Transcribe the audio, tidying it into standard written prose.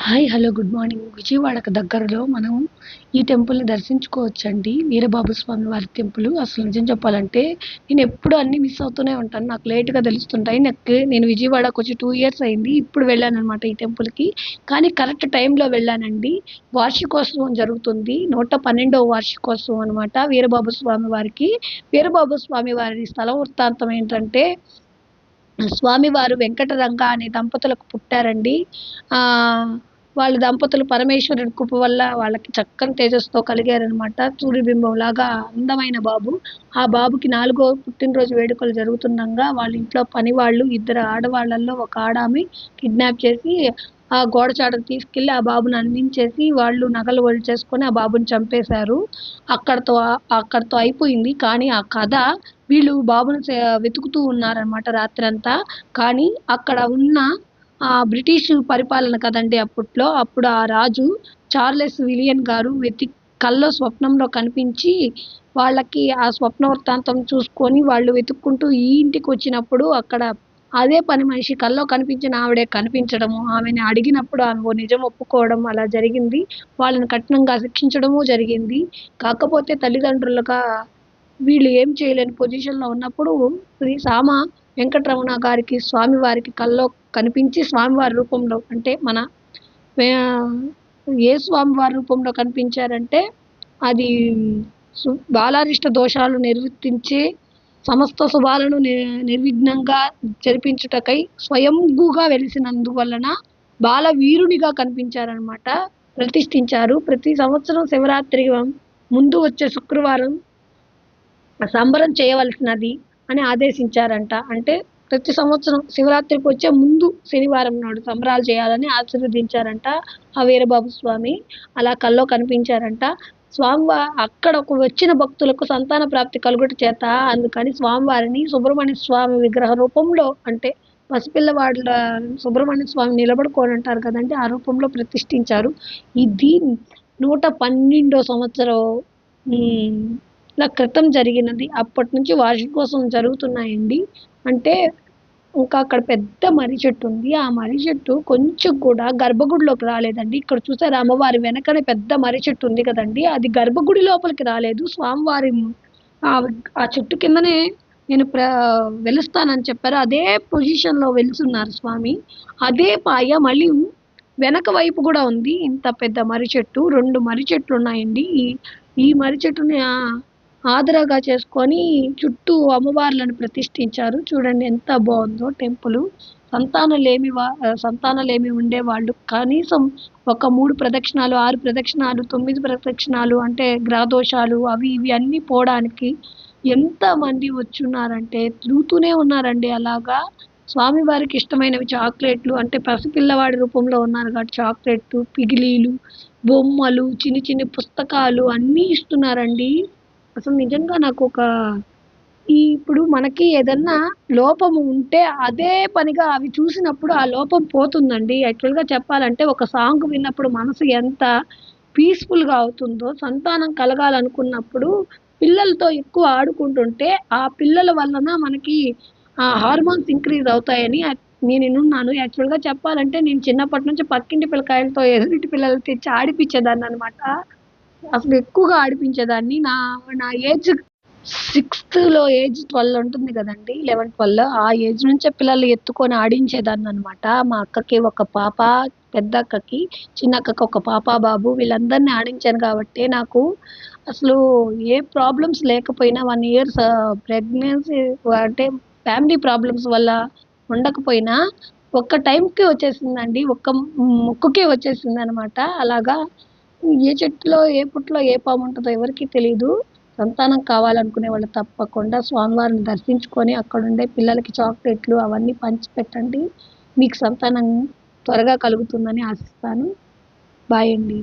Hi! Hello! Good morning. విజయవాడకు దగ్గరలో మనం ఈ టెంపుల్‌ని దర్శించుకోవచ్చండి. వీరబాబు స్వామి వారి టెంపులు. అసలు నిజం చెప్పాలంటే నేనెప్పుడు అన్నీ మిస్ అవుతూనే ఉంటాను. నాకు లేట్‌గా తెలుస్తుంటాయి. నేను విజయవాడకొచ్చి 2 ఇయర్స్ అయింది. ఇప్పుడు వెళ్ళాననమాట ఈ టెంపుల్‌కి. కానీ కరెక్ట్ టైంలో వెళ్ళానండి. వార్షికోత్సవం జరుగుతుంది. 112వ వార్షికోత్సవం అనమాట వీరబాబు స్వామి వారికి. వీరబాబు స్వామి వారి స్థల వృత్తాంతం ఏంటంటే స్వామివారు వెంకటరంగ అనే దంపతులకు పుట్టారండి. ఆహ్, వాళ్ళ దంపతులు పరమేశ్వరుడి కృప వల్ల వాళ్ళకి చక్కని తేజస్సుతో కలిగారనమాట. సూర్యబింబంలాగా అందమైన బాబు. ఆ బాబుకి 4గో పుట్టినరోజు వేడుకలు జరుగుతుండంగా వాళ్ళ ఇంట్లో పనివాళ్ళు ఇద్దరు ఆడవాళ్ళల్లో ఒక ఆడామె కిడ్నాప్ చేసి ఆ గోడ చాటుకు తీసుకెళ్ళి ఆ బాబుని అందించేసి వాళ్ళు నగలు ఒలిచేసుకొని ఆ బాబుని చంపేశారు. అక్కడితో అక్కడితో అయిపోయింది. కానీ ఆ కథ వీళ్ళు బాబుని వెతుకుతూ ఉన్నారనమాట రాత్రంతా. కానీ అక్కడ ఉన్న బ్రిటిష్ పరిపాలన కదండీ అప్పట్లో. అప్పుడు ఆ రాజు చార్లెస్ విలియన్ గారు కల్లో స్వప్నంలో కనిపించి వాళ్ళకి ఆ స్వప్న వృత్తాంతం చూసుకొని వాళ్ళు వెతుక్కుంటూ ఈ ఇంటికొచ్చినప్పుడు అక్కడ అదే పని మనిషి కల్లో కనిపించిన ఆవిడే కనిపించడము, ఆమెని అడిగినప్పుడు ఆమె నిజం ఒప్పుకోవడం అలా జరిగింది. వాళ్ళని కఠినంగా శిక్షించడము జరిగింది. కాకపోతే తల్లిదండ్రులుగా వీళ్ళు ఏం చేయలేని పొజిషన్‌లో ఉన్నప్పుడు శ్రీ సామ వెంకటరమణ గారికి స్వామివారికి కల్లో కనిపించి స్వామివారి రూపంలో అంటే మన ఆహ్, ఏ స్వామివారి రూపంలో కనిపించారంటే అది బాలారిష్ట దోషాలు నిర్వర్తించే సమస్త శుభాలను నిర్విఘ్నంగా జరిపించుటకై స్వయంభూగా వెలిసినందువలన బాలవీరునిగా కనిపించారనమాట. ప్రతిష్ఠించారు. ప్రతి సంవత్సరం శివరాత్రి ముందు వచ్చే శుక్రవారం సంబరం చేయవలసినది అని ఆదేశించారంట. అంటే ప్రతి సంవత్సరం శివరాత్రికి వచ్చే ముందు శనివారం నాడు సంబరాలు చేయాలని ఆశీర్వదించారంట ఆ వీరబాబు స్వామి. అలా కల్లో కనిపించారంట. అక్కడకు వచ్చిన భక్తులకు సంతాన ప్రాప్తి కలుగుట చేత అందుకని స్వామివారిని సుబ్రహ్మణ్య స్వామి విగ్రహ రూపంలో అంటే పసిపిల్లవాడిలా సుబ్రహ్మణ్య స్వామి నిలబడుకోనుంటారు కదండీ! ఆ రూపంలో ప్రతిష్ఠించారు. ఇది 112 సంవత్సరం హ్మ్. ఇలా క్రితం జరిగినది. అప్పటినుంచి వార్షికోత్సవం జరుగుతున్నాయండి. అంటే ఇంకా అక్కడ పెద్ద మర్రి చెట్టు ఉంది. ఆ మర్రి చెట్టు కొంచెం కూడా గర్భగుడిలోకి రాలేదండి. ఇక్కడ చూసారా అమ్మవారి వెనకనే పెద్ద మర్రి చెట్టు ఉంది కదండీ! అది గర్భగుడి లోపలికి రాలేదు. స్వామివారి ఆ చెట్టు కిందనే నేను వెలుస్తానని చెప్పారు. అదే పొజిషన్‌లో వెలిసున్నారు స్వామి. అదే పాయ మళ్ళీ వెనక వైపు గూడా ఉంది. ఇంత పెద్ద మర్రి చెట్టు. 2 మర్రి చెట్లున్నాయండి. ఈ ఈ మర్రి చెట్టుని ఆదరాగా చేసుకొని చుట్టూ అమ్మవార్లను ప్రతిష్ఠించారు. చూడండి ఎంత బావుందో టెంపులు. సంతానలేమి ఉండేవాళ్ళు కనీసం ఒక 3 ప్రదక్షిణాలు, 6 ప్రదక్షిణాలు, 9 ప్రదక్షిణాలు అంటే గ్రహదోషాలు అవి ఇవి అన్నీ పోవడానికి ఎంతమంది వచ్చున్నారంటే తిరుగుతూనే ఉన్నారండి అలాగా. స్వామివారికి ఇష్టమైనవి చాక్లెట్‌లు అంటే పసిపిల్లవాడి రూపంలో ఉన్నారు కాబట్టి చాక్లెట్‌లు, పిగిలీలు, బొమ్మలు, చిన్ని చిన్ని పుస్తకాలు అన్నీ ఇస్తున్నారండి. అసలు నిజంగా ఇప్పుడు మనకి ఏదన్నా లోపము ఉంటే అదే పనిగా అవి చూసినప్పుడు ఆ లోపం పోతుందండి. యాక్చువల్‌గా చెప్పాలంటే ఒక సాంగ్ విన్నప్పుడు మనసు ఎంత పీస్‌ఫుల్‌గా అవుతుందో, సంతానం కలగాలనుకున్నప్పుడు పిల్లలతో ఎక్కువ ఆడుకుంటుంటే, ఆ పిల్లల వలన మనకి హార్మోన్స్ ఇంక్రీజ్ అవుతాయని నేను ఇనున్నాను. యాక్చువల్‌గా చెప్పాలంటే నేను చిన్నప్పటి నుంచి పక్కింటి పిల్లకాయలతో ఎదురింటి పిల్లలతో తెచ్చి ఆడిపిచ్చేదాన్ననమాట. అసలు ఎక్కువగా ఆడిపించేదాన్ని. నా నా ఏజ్ సిక్స్త్‌లో ఏజ్ 12 ఉంటుంది గదండీ! 11, 12 ఆ ఏజ్ నుంచే పిల్లల్ని ఎత్తుకొని ఆడించేదాన్ననమాట. మా అక్కకి ఒక పాప, పెద్దక్కకి, చిన్నక్కకి ఒక పాప, బాబు వీళ్ళందరిని ఆడించాను గాబట్టే నాకు అసలు ఏ ప్రాబ్లమ్స్ లేకపోయినా 1 ఇయర్స్ ప్రెగ్నెన్సీ అంటే ఫ్యామిలీ ప్రాబ్లమ్స్ వల్ల ఉండకపోయినా ఒక్క టైంకి వచ్చేసిందండి. ముక్కుకే వచ్చేసిందనమాట. అలాగా ఏ చెట్టులో, ఏ పుట్టలో ఏ పాముంటదో ఎవరికీ తెలీదు. సంతానం కావాలనుకునే వాళ్ళు తప్పకుండా స్వామివారిని దర్శించుకొని అక్కడుండే పిల్లలకి చాక్లెట్‌లు అవన్నీ పంచిపెట్టండి. మీకు సంతానం త్వరగా కలుగుతుందని ఆశిస్తాను. బాయ్ అండి.